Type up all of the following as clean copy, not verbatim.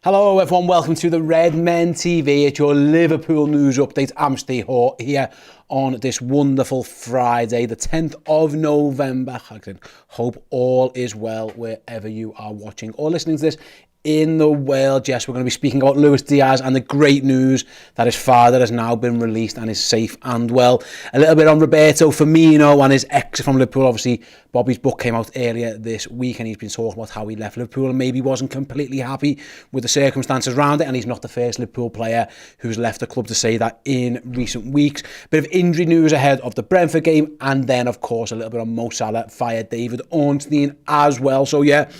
Hello everyone, welcome to the Red Men TV. It's your Liverpool news update. I'm Steve Hort here on this wonderful Friday, the 10th of November. I hope all is well wherever you are watching or listening to this in the world. Yes, we're going to be speaking about Luis Diaz and the great news that his father has now been released and is safe and well. A little bit on Roberto Firmino and his exit from Liverpool. Obviously, Bobby's book came out earlier this week and he's been talking about how he left Liverpool and maybe wasn't completely happy with the circumstances around it, and he's not the first Liverpool player who's left the club to say that in recent weeks. Bit of injury news ahead of the Brentford game, and then of course a little bit on Mo Salah via David Ornstein as well. So yeah,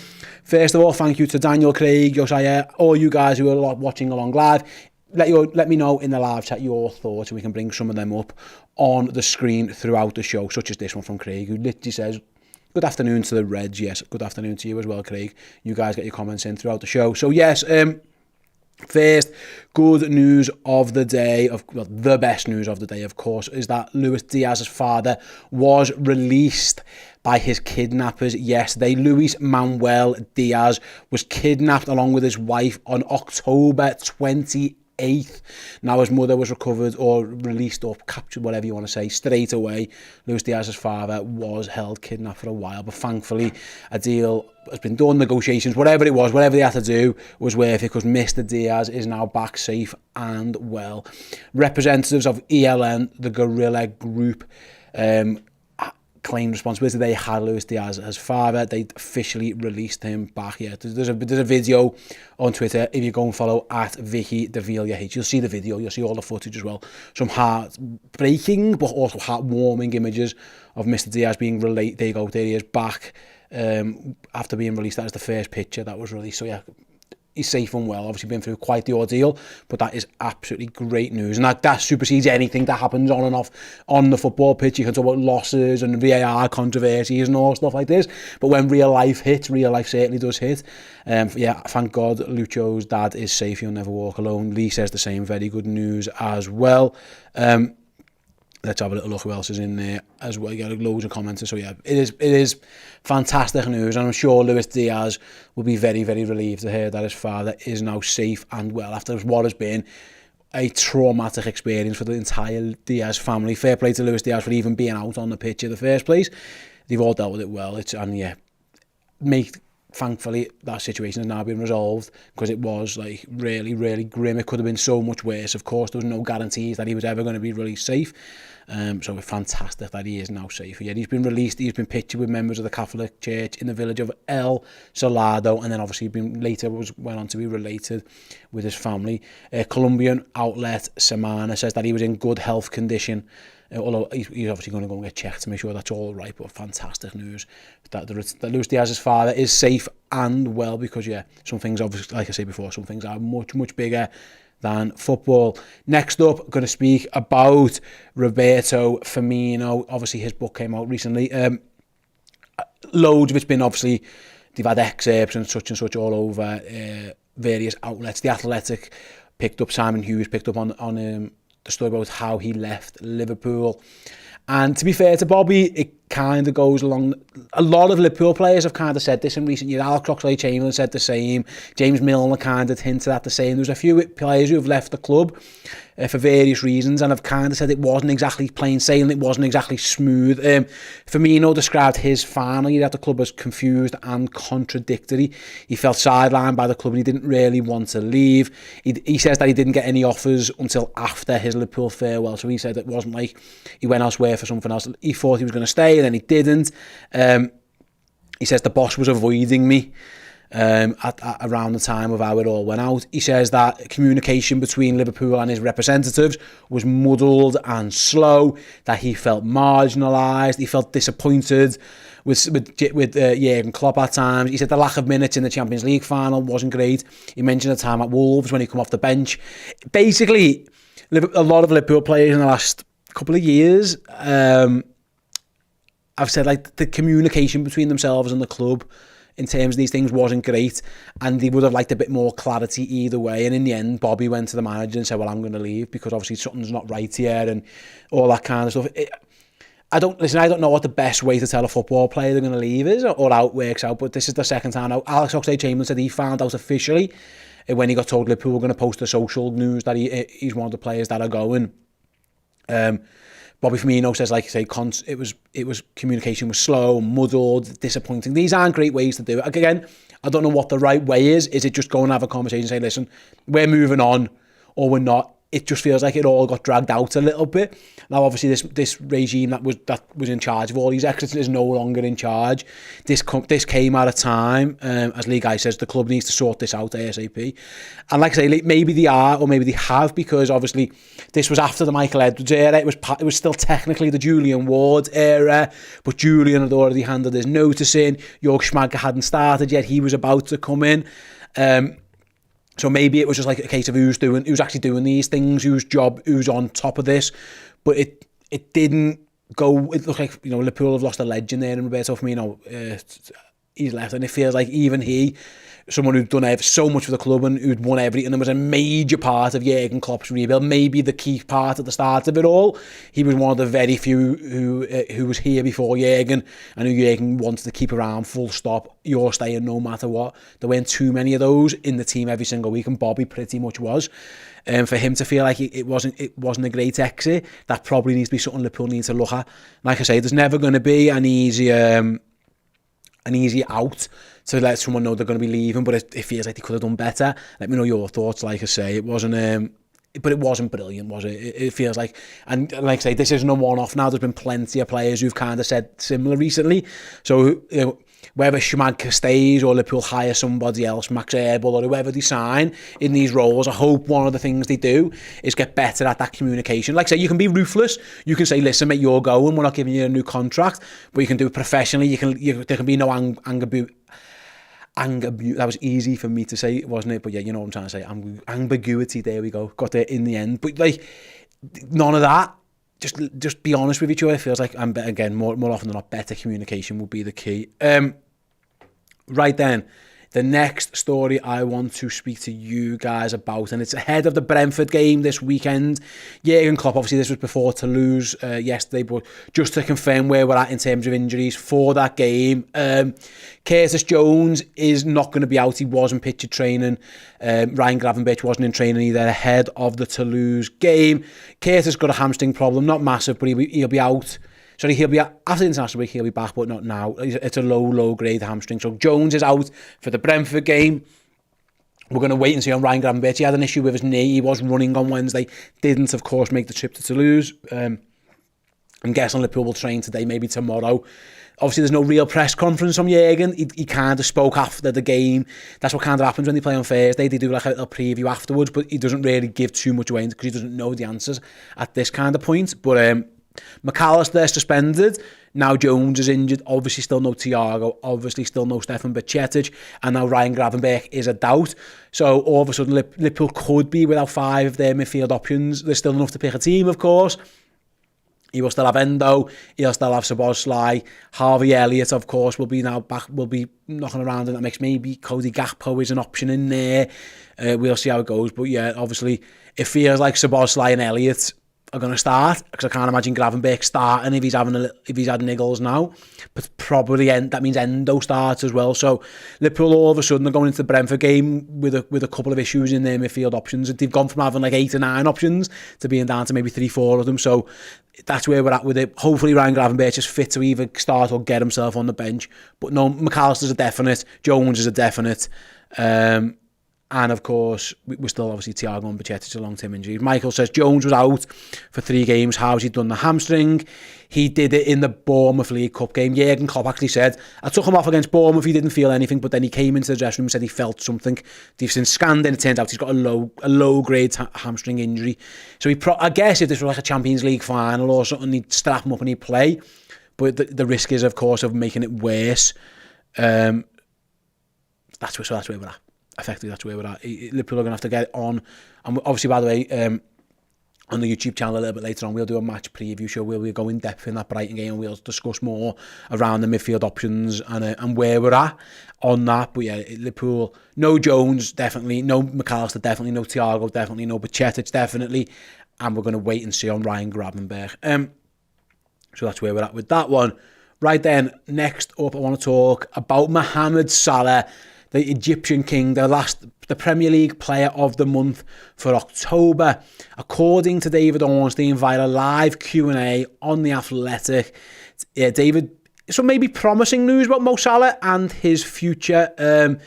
first of all, thank you to Daniel, Craig, Josiah, all you guys who are watching along live. Let me know in the live chat your thoughts, and we can bring some of them up on the screen throughout the show, such as this one from Craig, who literally says, good afternoon to the Reds. Yes, good afternoon to you as well, Craig. You guys get your comments in throughout the show. So yes, first, good news of the day, the best news of the day, of course, is that Luis Diaz's father was released by his kidnappers yesterday. Luis Manuel Diaz was kidnapped along with his wife on October 28th. Now his mother was recovered or released or captured, whatever you want to say, straight away. Luis Diaz's father was held kidnapped for a while, but thankfully a deal has been done, negotiations, whatever it was, whatever they had to do was worth it, because Mr. Diaz is now back safe and well. Representatives of ELN, the guerrilla group, claimed responsibility. They had Luis Diaz as father. They officially released him back. Yeah, there's a video on Twitter. If you go and follow at Vicky DeVilia, you'll see the video. You'll see all the footage as well. Some heartbreaking but also heartwarming images of Mr. Diaz being released. There you go. There he is back after being released. That is the first picture that was released. So yeah, he's safe and well. Obviously been through quite the ordeal, but that is absolutely great news. And that supersedes anything that happens on and off on the football pitch. You can talk about losses and VAR controversies and all stuff like this, but when real life hits, real life certainly does hit. Yeah, thank God Lucho's dad is safe. He'll never walk alone. Lee says the same. Very good news as well. Let's have a little look who else is in there as well. You got loads of commenters. So yeah, it is fantastic news, and I'm sure Luis Diaz will be very, very relieved to hear that his father is now safe and well after what has been a traumatic experience for the entire Diaz family. Fair play to Luis Diaz for even being out on the pitch in the first place. They've all dealt with it well. Thankfully, that situation has now been resolved, because it was like really, really grim. It could have been so much worse. Of course, there was no guarantees that he was ever going to be released safe. So it's fantastic that he is now safe. Yeah, he's been released. He's been pictured with members of the Catholic Church in the village of El Salado, and then obviously went on to be related with his family. Colombian outlet Semana says that he was in good health condition. Although he's obviously going to go and get checked to make sure that's all right, but fantastic news that Luis Diaz's father is safe and well, because yeah, some things, obviously, like I said before, some things are much, much bigger than football. Next up, I'm going to speak about Roberto Firmino. Obviously, his book came out recently. Loads of it's been, obviously, they've had excerpts and such all over various outlets. The Athletic picked up, Simon Hughes picked up on the story about how he left Liverpool. And to be fair to Bobby, it kind of goes along. A lot of Liverpool players have kind of said this in recent years. Alex Oxlade-Chamberlain said the same. James Milner kind of hinted at the same. There's a few players who have left the club for various reasons, and have kind of said it wasn't exactly plain sailing, it wasn't exactly smooth. Firmino described his final year at the club as confused and contradictory. He felt sidelined by the club and he didn't really want to leave. He says that he didn't get any offers until after his Liverpool farewell, so he said it wasn't like he went elsewhere for something else. He thought he was going to stay and then he didn't. He says the boss was avoiding me around the time of how it all went out. He says that communication between Liverpool and his representatives was muddled and slow, that he felt marginalised, he felt disappointed with Jurgen Klopps at times. He said the lack of minutes in the Champions League final wasn't great. He mentioned the time at Wolves when he come off the bench. Basically, a lot of Liverpool players in the last couple of years I've said like the communication between themselves and the club in terms of these things wasn't great, and they would have liked a bit more clarity either way. And in the end, Bobby went to the manager and said, well, I'm going to leave because obviously something's not right here and all that kind of stuff. I don't know what the best way to tell a football player they're going to leave is or how it works out, but this is the second time now. Alex Oxlade-Chamberlain said he found out officially when he got told Liverpool were going to post the social news that he's one of the players that are going. Bobby Firmino says, like you say, it was communication was slow, muddled, disappointing. These aren't great ways to do it. Again, I don't know what the right way is. Is it just go and have a conversation and say, listen, we're moving on, or we're not? It just feels like it all got dragged out a little bit. Now, obviously, this regime that was in charge of all these exits is no longer in charge. This came at a time, as Lee Guy says, the club needs to sort this out ASAP. And like I say, maybe they are, or maybe they have, because obviously this was after the Michael Edwards era. It was still technically the Julian Ward era, but Julian had already handed his notice in. Jörg Schmadtke hadn't started yet. He was about to come in. So maybe it was just like a case of who's actually doing these things, who's on top of this. But it didn't go. It looked like, Liverpool have lost a legend there, and Roberto Firmino, he's left, and it feels like even he, someone who'd done so much for the club and who'd won everything and was a major part of Jurgen Klopp's rebuild, maybe the key part at the start of it all. He was one of the very few who was here before Jurgen, and who Jurgen wanted to keep around, full stop. You're staying no matter what. There weren't too many of those in the team every single week, and Bobby pretty much was. For him to feel like it wasn't a great exit, that probably needs to be something Liverpool needs to look at. Like I say, there's never going to be an easy out to let someone know they're going to be leaving, but it feels like they could have done better. Let me know your thoughts. Like I say, it wasn't but it wasn't brilliant, was it? It feels like, and like I say, this isn't a one-off now. There's been plenty of players who've kind of said similar recently. So whether Schmadtke stays or Liverpool hire somebody else, Max Eberl or whoever they sign in these roles, I hope one of the things they do is get better at that communication. Like I say, you can be ruthless. You can say, listen, mate, you're going. We're not giving you a new contract. But you can do it professionally. There can be no anger. That was easy for me to say, wasn't it? But yeah, you know what I'm trying to say. Ambiguity, there we go. Got there in the end. But like, none of that. Just be honest with each other. It feels like, again, more often than not, better communication will be the key. Right then, the next story I want to speak to you guys about, and it's ahead of the Brentford game this weekend. Jurgen Klopp, obviously this was before Toulouse yesterday, but just to confirm where we're at in terms of injuries for that game, Curtis Jones is not going to be out. He wasn't pictured training. Ryan Gravenberch wasn't in training either ahead of the Toulouse game. Curtis got a hamstring problem, not massive, but he'll be out. Sorry, he'll be after the international break. He'll be back, but not now. It's a low grade hamstring. So Jones is out for the Brentford game. We're going to wait and see on Ryan Gravenberch. He had an issue with his knee. He was running on Wednesday. Didn't, of course, make the trip to Toulouse. I'm guessing Liverpool will train today, maybe tomorrow. Obviously, there's no real press conference from Jurgen. He kind of spoke after the game. That's what kind of happens when they play on Thursday. They do like a little preview afterwards, but he doesn't really give too much away because he doesn't know the answers at this kind of point. But McAllister suspended. Now Jones is injured. Obviously still no Thiago. Obviously still no Stefan Bajcetic. And now Ryan Gravenberch is a doubt. So all of a sudden Liverpool could be without 5 of their midfield options. There's still enough to pick a team, of course. He will still have Endo. He'll still have Szoboszlai. Harvey Elliott, of course, will be knocking around in that mix. Maybe Cody Gakpo is an option in there. We'll see how it goes. But yeah, obviously it feels like Szoboszlai and Elliott are going to start, because I can't imagine Gravenberch starting if he's had niggles now. But probably that means Endo starts as well. So Liverpool all of a sudden are going into the Brentford game with a couple of issues in their midfield options. They've gone from having like 8 or 9 options to being down to maybe 3-4 of them. So that's where we're at with it. Hopefully Ryan Gravenberch is fit to either start or get himself on the bench. But no, McAllister's a definite. Jones is a definite. And of course, we're still obviously Thiago and Bajcetic a long-term injury. Michael says Jones was out for 3 games. How's he done the hamstring? He did it in the Bournemouth League Cup game. Jurgen Klopp actually said, I took him off against Bournemouth. He didn't feel anything, but then he came into the dressing room and said he felt something. They've since scanned in. It turns out he's got a low-grade hamstring injury. So I guess if this was like a Champions League final or something, he'd strap him up and he'd play. But the risk is, of course, of making it worse. That's where we're at. Effectively, that's where we're at. Liverpool are going to have to get it on. And obviously, by the way, on the YouTube channel a little bit later on, we'll do a match preview show where we'll go in depth in that Brighton game and we'll discuss more around the midfield options and where we're at on that. But yeah, Liverpool, no Jones, definitely. No McAllister, definitely. No Thiago, definitely. No Bajcetic, definitely. And we're going to wait and see on Ryan Gravenberch. So that's where we're at with that one. Right then, next up, I want to talk about Mohamed Salah. the Egyptian king, the Premier League player of the month for October, according to David Ornstein via a live Q&A on The Athletic. David, so maybe promising news about Mo Salah and his future.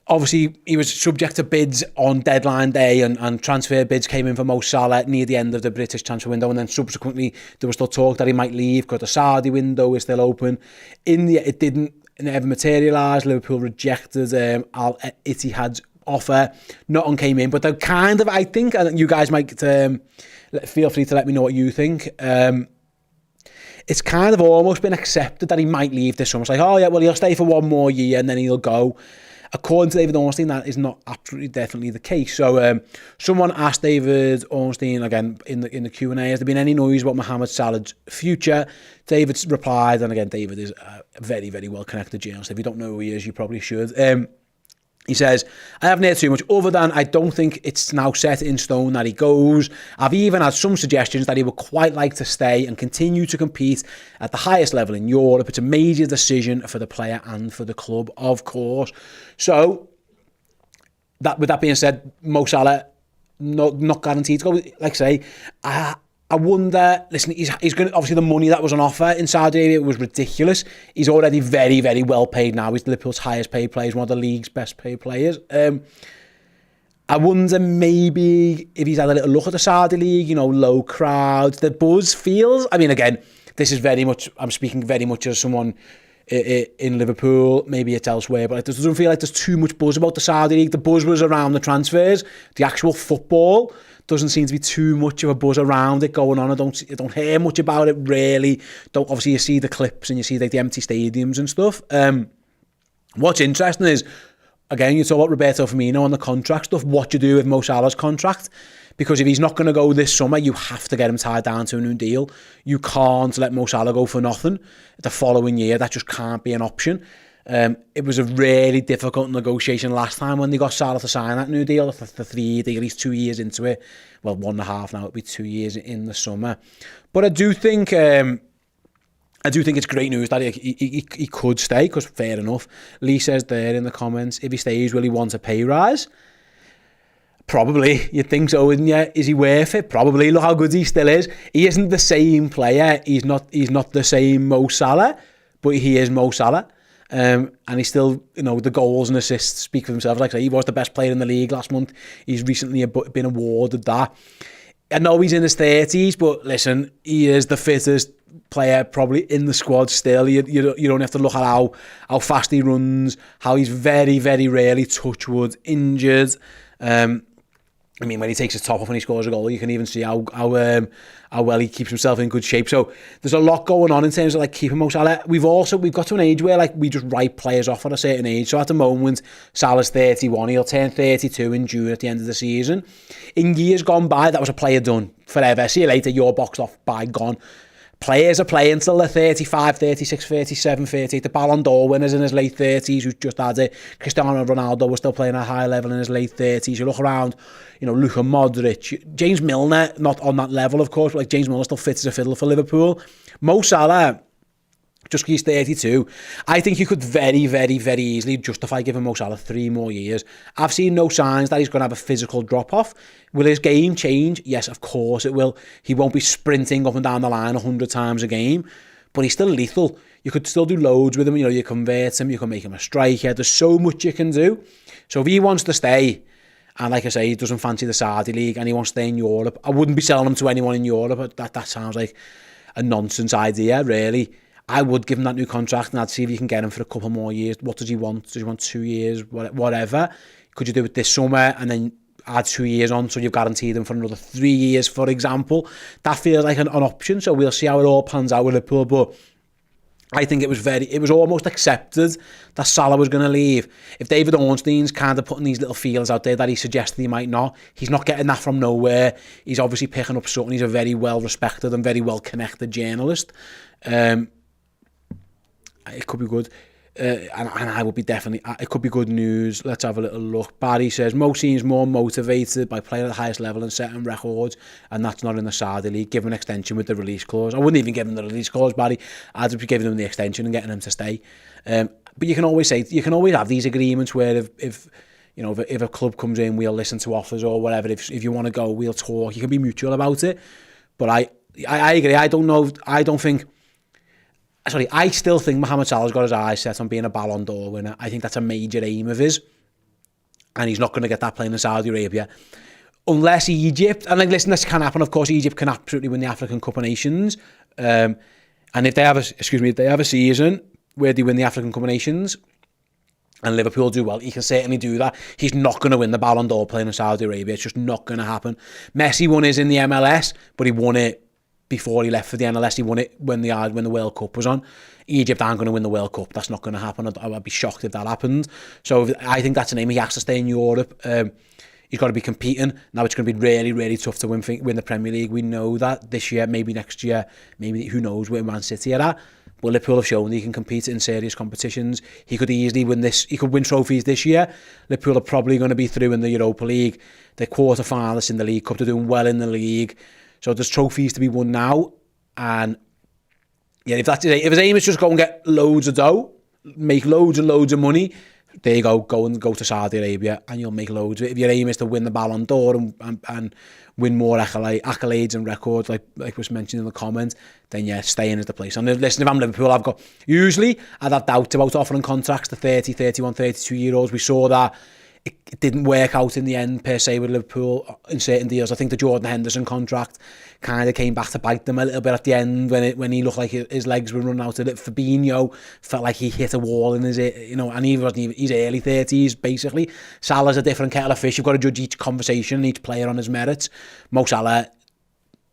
Obviously, he was subject to bids on deadline day, and transfer bids came in for Mo Salah near the end of the British transfer window, and then subsequently there was still talk that he might leave because the Saudi window is still open. It didn't never materialise. Liverpool rejected Al Ittihad's offer. Nothing came in, but they're kind of, I think, and you guys might feel free to let me know what you think. It's kind of almost been accepted that he might leave this summer. It's like, oh yeah, well, he'll stay for one more year and then he'll go. According to David Ornstein, that is not absolutely definitely the case. So someone asked David Ornstein, again, in the Q&A, has there been any news about Mohamed Salah's future? David replied, and again, David is a very, very well-connected journalist. If you don't know who he is, you probably should. He says, I haven't heard too much other than I don't think it's now set in stone that he goes. I've even had some suggestions that he would quite like to stay and continue to compete at the highest level in Europe. It's a major decision for the player and for the club, of course. So, with that being said, Mo Salah, not guaranteed to go. Like I say, I wonder, listen, he's going to, obviously the money that was on offer in Saudi Arabia was ridiculous. He's already very, very well paid now. He's Liverpool's highest paid player, one of the league's best paid players. I wonder maybe if he's had a little look at the Saudi league, low crowds, the buzz feels, I mean, again, this is very much, I'm speaking very much as someone in Liverpool, maybe it's elsewhere, but it doesn't feel like there's too much buzz about the Saudi league. The buzz was around the transfers, the actual football. Doesn't seem to be too much of a buzz around it going on. I don't hear much about it really. Obviously you see the clips and you see like the empty stadiums and stuff. What's interesting is, again, you talk about Roberto Firmino on the contract stuff. What you do with Mo Salah's contract, because if he's not going to go this summer, you have to get him tied down to a new deal. You can't let Mo Salah go for nothing the following year. That just can't be an option. It was a really difficult negotiation last time when they got Salah to sign that new deal, the 3-year deal. He's 2 years into it. Well, 1.5 now. It'll be 2 years in the summer. But I do think it's great news that he could stay, because fair enough. Lee says there in the comments, if he stays, will he want a pay rise? Probably. You'd think so, wouldn't you? Is he worth it? Probably. Look how good he still is. He isn't the same player. He's not the same Mo Salah, but he is Mo Salah. And he's still, the goals and assists speak for themselves. Like I say, he was the best player in the league last month. He's recently been awarded that. I know he's in his 30s, but listen, he is the fittest player probably in the squad still. You don't have to look at how fast he runs, how he's very, very rarely, touch wood, injured. I mean, when he takes his top off and he scores a goal, you can even see how well he keeps himself in good shape. So there's a lot going on in terms of like keeping Mo Salah. We've got to an age where like we just write players off at a certain age. So at the moment, Salah's 31. He'll turn 32 in June at the end of the season. In years gone by, that was a player done forever. See you later. You're boxed off, by gone. Players are playing till they're 35, 36, 37, 38. The Ballon d'Or winners in his late 30s who's just had it. Cristiano Ronaldo was still playing at a high level in his late 30s. You look around, Luka Modric, James Milner, not on that level, of course, but like James Milner still fit as a fiddle for Liverpool. Mo Salah, just because he's 32, I think you could very, very, very easily justify giving Mo Salah 3 more years. I've seen no signs that he's going to have a physical drop-off. Will his game change? Yes, of course it will. He won't be sprinting up and down the line 100 times a game, but he's still lethal. You could still do loads with him. You convert him, you can make him a striker. There's so much you can do. So if he wants to stay, and like I say, he doesn't fancy the Saudi League and he wants to stay in Europe, I wouldn't be selling him to anyone in Europe. That sounds like a nonsense idea, really. I would give him that new contract and I'd see if you can get him for a couple more years. What does he want? Does he want 2 years? Whatever. Could you do it this summer and then add 2 years on so you've guaranteed him for another 3 years, for example? That feels like an option. So we'll see how it all pans out with Liverpool. But I think it was almost accepted that Salah was going to leave. If David Ornstein's kind of putting these little feelers out there that he suggested he might not, he's not getting that from nowhere. He's obviously picking up something. He's a very well respected and very well connected journalist. It could be good. And I would be definitely, it could be good news. Let's have a little look. Barry says, Mo seems more motivated by playing at the highest level and setting records, and that's not in the Saudi League. Give him an extension with the release clause. I wouldn't even give him the release clause, Barry. I'd be giving him the extension and getting him to stay. But you can always have these agreements where if a club comes in, we'll listen to offers or whatever. If you want to go, we'll talk. You can be mutual about it. But I agree. I still think Mohamed Salah's got his eyes set on being a Ballon d'Or winner. I think that's a major aim of his. And he's not going to get that playing in Saudi Arabia. Unless Egypt, and listen, this can happen. Of course, Egypt can absolutely win the African Cup of Nations. And if they have a season where they win the African Cup of Nations, and Liverpool do well, he can certainly do that. He's not going to win the Ballon d'Or playing in Saudi Arabia. It's just not going to happen. Messi won his in the MLS, but he won it before he left for the MLS. He won it when the World Cup was on. Egypt aren't going to win the World Cup. That's not going to happen. I'd be shocked if that happened. So I think that's an aim. He has to stay in Europe. He's got to be competing. Now it's going to be really, really tough to win the Premier League. We know that this year, maybe next year, maybe who knows where Man City are at. But Liverpool have shown he can compete in serious competitions. He could easily win this. He could win trophies this year. Liverpool are probably going to be through in the Europa League. They're quarter-finalists in the League Cup. They're doing well in the league. So there's trophies to be won now. And yeah, if his aim is just go and get loads of dough, make loads and loads of money, there you go. Go to Saudi Arabia and you'll make loads. If your aim is to win the Ballon d'Or and win more accolades and records, like was mentioned in the comment, then yeah, staying is the place. And listen, if I'm Liverpool, I'd have doubts about offering contracts to 30, 31, 32-year-olds. We saw that it didn't work out in the end per se with Liverpool in certain deals. I think the Jordan Henderson contract kind of came back to bite them a little bit at the end when he looked like his legs were running out of it. Fabinho felt like he hit a wall in his, and he wasn't even, he's early 30s basically. Salah's a different kettle of fish. You've got to judge each conversation and each player on his merits. Mo Salah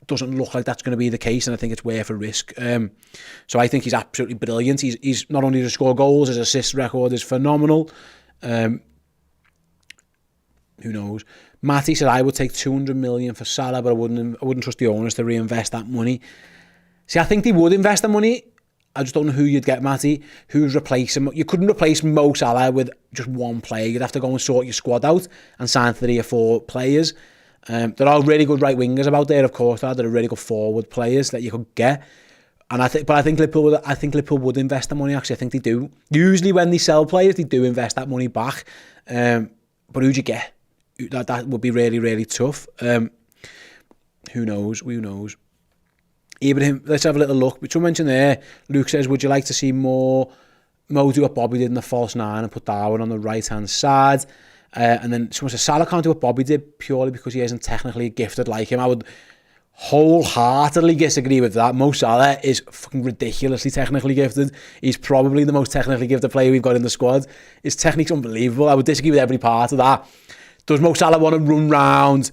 doesn't look like that's going to be the case, and I think it's worth a risk. So I think he's absolutely brilliant. He's not only to score goals, his assist record is phenomenal. Who knows? Matty said, I would take 200 million for Salah, but I wouldn't trust the owners to reinvest that money. See, I think they would invest the money. I just don't know who you'd get, Matty. Who's replacing him? You couldn't replace Mo Salah with just one player. You'd have to go and sort your squad out and sign 3 or 4 players. There are really good right wingers about there, of course. There are really good forward players that you could get. And I think Liverpool would invest the money. Actually, I think they do. Usually, when they sell players, they do invest that money back. But who'd you get? That would be really, really tough. Who knows? Ibrahim, let's have a little look. Someone mentioned there, Luke says, would you like to see Mo do what Bobby did in the false 9 and put Darwin on the right-hand side? And then someone says, Salah can't do what Bobby did purely because he isn't technically gifted like him. I would wholeheartedly disagree with that. Mo Salah is fucking ridiculously technically gifted. He's probably the most technically gifted player we've got in the squad. His technique's unbelievable. I would disagree with every part of that. Does Mo Salah want to run round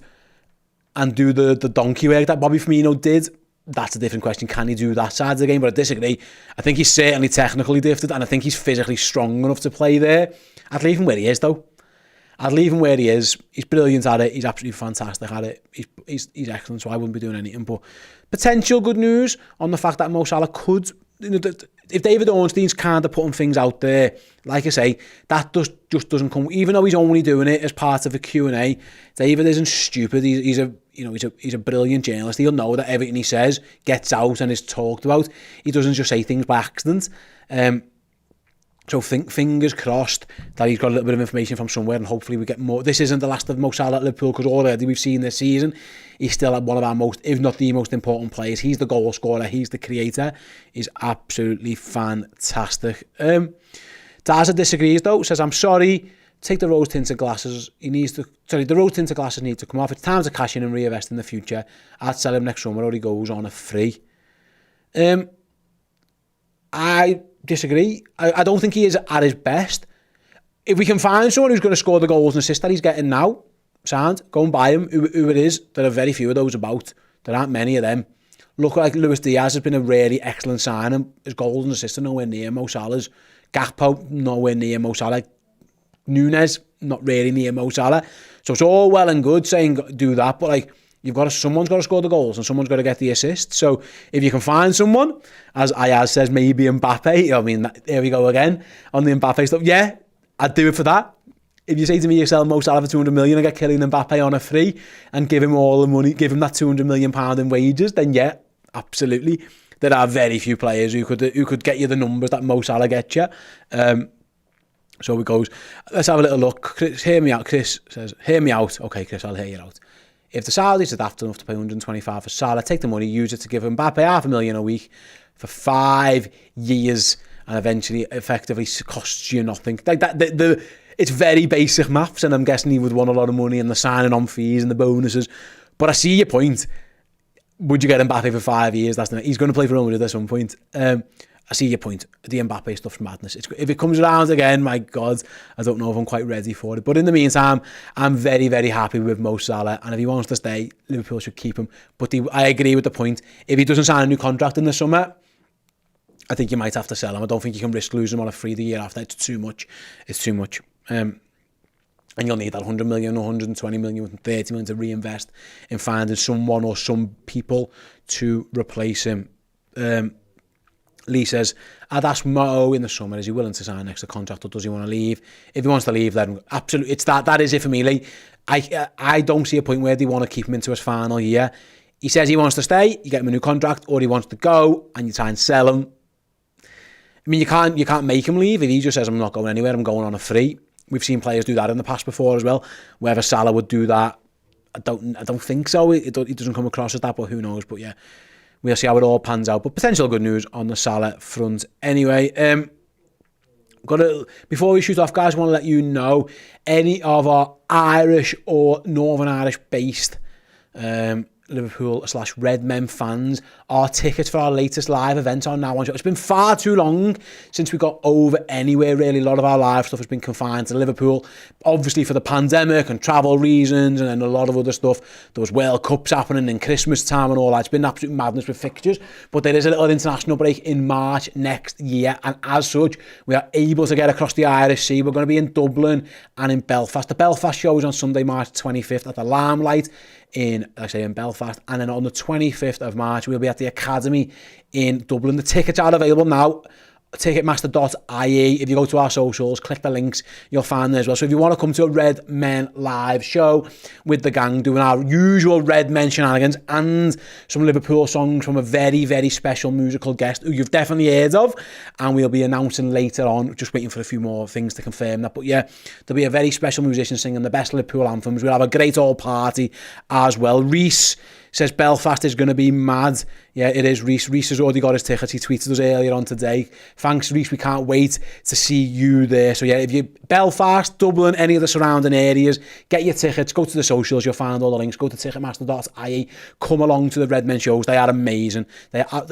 and do the donkey work that Bobby Firmino did? That's a different question. Can he do that side of the game? But I disagree. I think he's certainly technically gifted, and I think he's physically strong enough to play there. I'd leave him where he is, though. I'd leave him where he is. He's brilliant at it. He's absolutely fantastic at it. He's excellent, so I wouldn't be doing anything. But potential good news on the fact that Mo Salah could... if David Ornstein's kind of putting things out there, like I say, that just doesn't come. Even though he's only doing it as part of a Q&A, David isn't stupid. He's a brilliant journalist. He'll know that everything he says gets out and is talked about. He doesn't just say things by accident. So fingers crossed that he's got a little bit of information from somewhere, and hopefully we get more. This isn't the last of Mo Salah at Liverpool, because already we've seen this season he's still one of our most, if not the most important players. He's the goal scorer. He's the creator. He's absolutely fantastic. Daza disagrees though. Says, I'm sorry. Take the rose tinted glasses. The rose tinted glasses need to come off. It's time to cash in and reinvest in the future. I'd sell him next summer, or he goes on a free. I disagree. I don't think he is at his best. If we can find someone who's going to score the goals and assists that he's getting now, sound, go and buy him. Who it is, there are very few of those about. There aren't many of them. Look like Luis Diaz has been a really excellent signing. His goals and assists are nowhere near Mo Salah's. Gakpo, nowhere near Mo Salah. Nunez, not really near Mo Salah. So it's all well and good saying do that, but someone's got to score the goals and someone's got to get the assists. So if you can find someone, as Ayaz says, maybe Mbappe. I mean, here we go again on the Mbappe stuff. Yeah, I'd do it for that. If you say to me, you sell Mo Salah for 200 million and get Kylian Mbappe on a free and give him all the money, give him that £200 million in wages, then yeah, absolutely. There are very few players who could get you the numbers that Mo Salah gets you. So we goes, let's have a little look. Chris, hear me out. Chris says, hear me out. Okay, Chris, I'll hear you out. If the Saudis are daft enough to pay 125 for Salah, take the money, use it to give Mbappe $500,000 a week for 5 years, and eventually effectively costs you nothing. Like that, it's very basic maths, and I'm guessing he would want a lot of money and the signing on fees and the bonuses. But I see your point. Would you get Mbappe for 5 years? He's going to play for Real Madrid at some point. I see your point. The Mbappe stuff's madness. If it comes around again, my God, I don't know if I'm quite ready for it. But in the meantime, I'm very, very happy with Mo Salah. And if he wants to stay, Liverpool should keep him. But I agree with the point. If he doesn't sign a new contract in the summer, I think you might have to sell him. I don't think you can risk losing him on a free the year after. It's too much. It's too much. And you'll need that 100 million, 120 million, 30 million to reinvest in finding someone or some people to replace him. Lee says, I'd ask Mo in the summer, is he willing to sign an extra contract or does he want to leave? If he wants to leave, then absolutely, that is it for me, Lee. I don't see a point where they want to keep him into his final year. He says he wants to stay, you get him a new contract, or he wants to go and you try and sell him. I mean, you can't make him leave. If he just says, I'm not going anywhere, I'm going on a free. We've seen players do that in the past before as well. Whether Salah would do that, I don't think so. It doesn't come across as that, but who knows? But yeah, we'll see how it all pans out. But potential good news on the Salah front anyway. Before we shoot off, guys, I want to let you know any of our Irish or Northern Irish based Liverpool/Red Men fans, our tickets for our latest live event are now on show. It's been far too long since we got over anywhere, really. A lot of our live stuff has been confined to Liverpool, obviously for the pandemic and travel reasons, and then a lot of other stuff. There was World Cups happening in Christmas time and all that. It's been absolute madness with fixtures, but there is a little international break in March next year, and as such, we are able to get across the Irish Sea. We're going to be in Dublin and in Belfast. The Belfast show is on Sunday, March 25th at the Limelight in Belfast, and then on the 25th of March we'll be at the Academy in Dublin. The tickets are available now, ticketmaster.ie. If you go to our socials, click the links, you'll find them as well. So if you want to come to a Red Men live show with the gang, doing our usual Red Men shenanigans and some Liverpool songs from a very, very special musical guest who you've definitely heard of, and we'll be announcing later on, just waiting for a few more things to confirm that. But yeah, there'll be a very special musician singing the best Liverpool anthems. We'll have a great old party as well. Reese says Belfast is going to be mad. Yeah, it is, Reese. Reese has already got his tickets. He tweeted us earlier on today. Thanks, Reese. We can't wait to see you there. So yeah, if you Belfast, Dublin, any of the surrounding areas, get your tickets. Go to the socials. You'll find all the links. Go to ticketmaster.ie. Come along to the Red Men shows. They are amazing.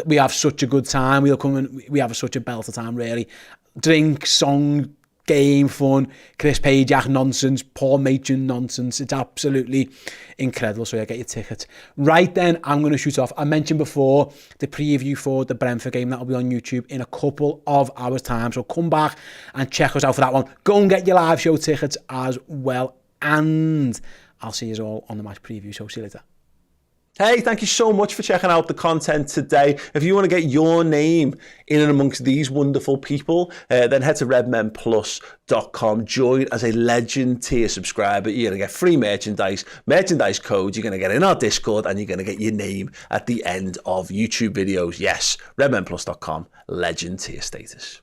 We have such a good time. We'll come and we have such a belter time, really. Drink, song, game, fun, Chris Pajak nonsense, Paul Machin nonsense. It's absolutely incredible. So yeah, get your tickets. Right then, I'm going to shoot off. I mentioned before the preview for the Brentford game. That'll be on YouTube in a couple of hours' time. So come back and check us out for that one. Go and get your live show tickets as well. And I'll see you all on the match preview. So see you later. Hey, thank you so much for checking out the content today. If you want to get your name in and amongst these wonderful people, then head to redmenplus.com. Join as a Legend tier subscriber. You're going to get free merchandise codes. You're going to get in our Discord, and you're going to get your name at the end of YouTube videos. Yes, redmenplus.com, Legend tier status.